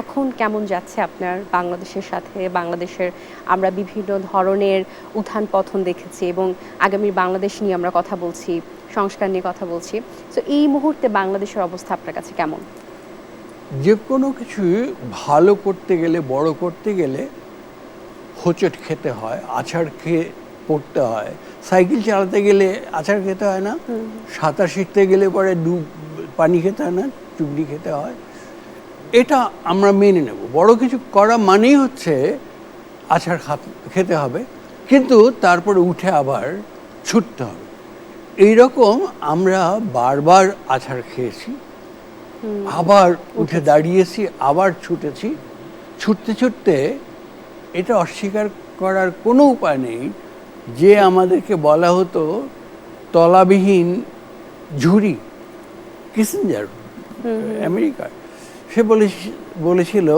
এখন কেমন যাচ্ছে আপনার বাংলাদেশের সাথে? বাংলাদেশের আমরা বিভিন্ন ধরনের উত্থান-পতন দেখেছি এবং আগামীর বাংলাদেশ নিয়ে আমরা কথা বলছি, সংস্কার নিয়ে কথা বলছি। সো এই মুহূর্তে বাংলাদেশের অবস্থা আপনার কাছে কেমন? যে কোনো কিছুই ভালো করতে গেলে, বড় করতে গেলে হোঁচট খেতে হয়, আছাড় খেয়ে পড়তে হয়। সাইকেল চালাতে গেলে আছাড় খেতে হয় না? সাঁতার শিখতে গেলে পরে ডুব পানি খেতে হয় না, চুবড়ি খেতে হয়। এটা আমরা মেনে নেব। বড় কিছু করা মানেই হচ্ছে আছাড় খেতে হবে, কিন্তু তারপরে উঠে আবার ছুটতে হবে। এইরকম আমরা বারবার আছাড় খেয়েছি, আবার উঠে দাঁড়িয়েছি, আবার ছুটেছি। ছুটতে ছুটতে এটা অস্বীকার করার কোনো উপায় নেই যে আমাদেরকে বলা হতো তলাবিহীন ঝুড়ি। কিসিঞ্জার, আমেরিকার, সে বলেছিল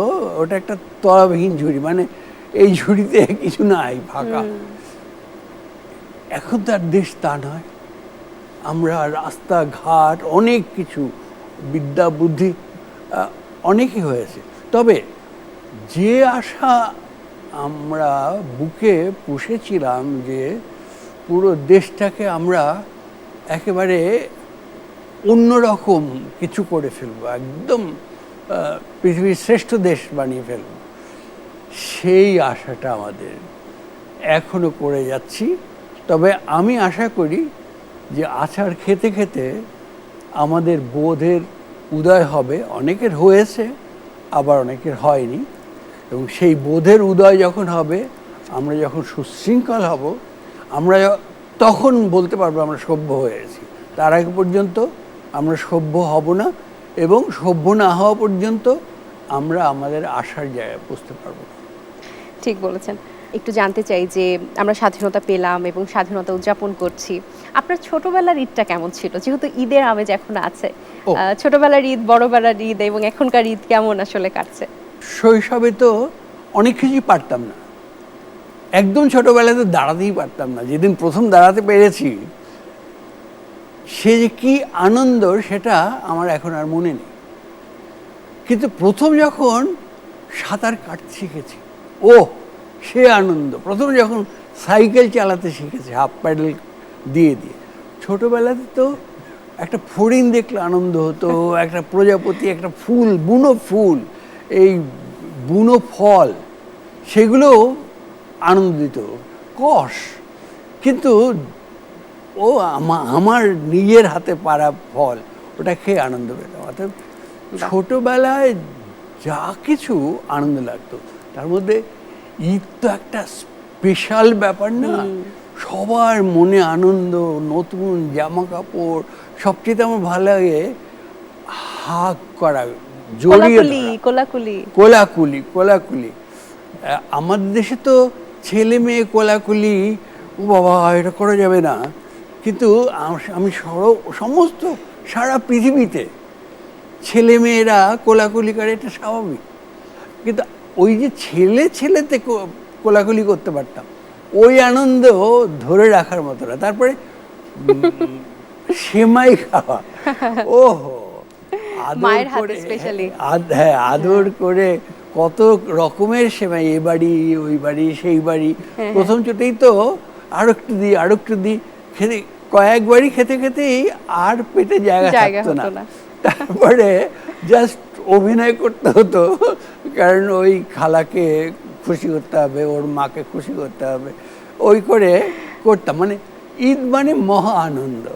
ওটা একটা তলাবিহীন ঝুড়ি, মানে এই ঝুড়িতে কিছু নাই, ফাঁকা। এখন তার দেশ তা নয়। আমরা রাস্তাঘাট অনেক কিছু, বিদ্যা বুদ্ধি অনেকই হয়েছে। তবে যে আশা আমরা বুকে পুষেছিলাম যে পুরো দেশটাকে আমরা একেবারে অন্যরকম কিছু করে ফেলবো, একদম পৃথিবীর শ্রেষ্ঠ দেশ বানিয়ে ফেলব, সেই আশাটা আমাদের এখনো করে যাচ্ছি। তবে আমি আশা করি যে আছাড় খেতে খেতে আমাদের বোধের উদয় হবে। অনেকের হয়েছে, আবার অনেকের হয়নি। এবং সেই বোধের উদয় যখন হবে, আমরা যখন সুশৃঙ্খল হব, আমরা তখন বলতে পারবো আমরা সভ্য হয়েছি। তার আগে পর্যন্ত আমরা সভ্য হব না, এবং সভ্য না হওয়া পর্যন্ত আমরা আমাদের আশার জায়গায় পৌঁছতে পারবো না। ঠিক বলেছেন। একটু জানতে চাই যে আমরা স্বাধীনতা পেলাম এবং স্বাধীনতা উদযাপন করছি। আপনার ছোটবেলার ঈদটা কেমন ছিল? যেহেতু ঈদের আমেজ এখন আছে, ছোটবেলার ঈদ, বড়বেলার ঈদ এবং এখনকার ঈদ কেমন আসলে কাটছে? শৈশবে তো অনেক কিছুই পারতাম না, একদম ছোটবেলায় তো দাঁড়াতেই পারতাম না। যেদিন প্রথম দাঁড়াতে পেরেছি, সে যে কি আনন্দ সেটা আমার এখন আর মনে নেই। কিন্তু প্রথম যখন সাঁতার কাটতে শিখেছি, ও সে আনন্দ। প্রথম যখন সাইকেল চালাতে শিখেছি হাফ প্যাডেল দিয়ে দিয়ে। ছোটবেলাতে তো একটা ফড়িং দেখলে আনন্দ হতো, একটা প্রজাপতি, একটা ফুল, বুনো ফুল, এই বুনো ফল, সেগুলো আনন্দ দিত, কষ। কিন্তু ও আমার নিজের হাতে পাড়া ফল, ওটা খেয়ে আনন্দ পেতাম। অর্থাৎ ছোটবেলায় যা কিছু আনন্দ লাগতো, তার মধ্যে ঈদ তো একটা স্পেশাল ব্যাপার না? সবার মনে আনন্দ, নতুন জামা কাপড়। সবচেয়ে আমার ভালো লাগে হাগ করা, জড়িয়ে কোলাকুলি। আমাদের দেশে তো ছেলে মেয়ে কোলাকুলি, ও বাবা, এটা করা যাবে না। কিন্তু আমি সমস্ত সারা পৃথিবীতে ছেলে মেয়েরা কোলাকুলি করে, এটা স্বাভাবিক। কিন্তু ওই যে ছেলেতে কোলাকুলি করতে পারতাম, ওই আনন্দ ধরে রাখার মতো না। তারপরে সেমাই খাওয়া, ওহো, আদর করে কত রকমের সেমাই, এ বাড়ি ওই বাড়ি সেই বাড়ি। প্রথম চোটেই তো আরো একটু দিই খেতে, কয়েকবারই খেতে খেতেই আর পেটে জায়গা থাকতো না। তারপরে জাস্ট অভিনয় করতে হতো, কারণ ওই খালাকে খুশি করতে হবে, ওর মাকে খুশি করতে হবে, ওই করে করতাম। মানে ঈদ মানে মহা আনন্দ।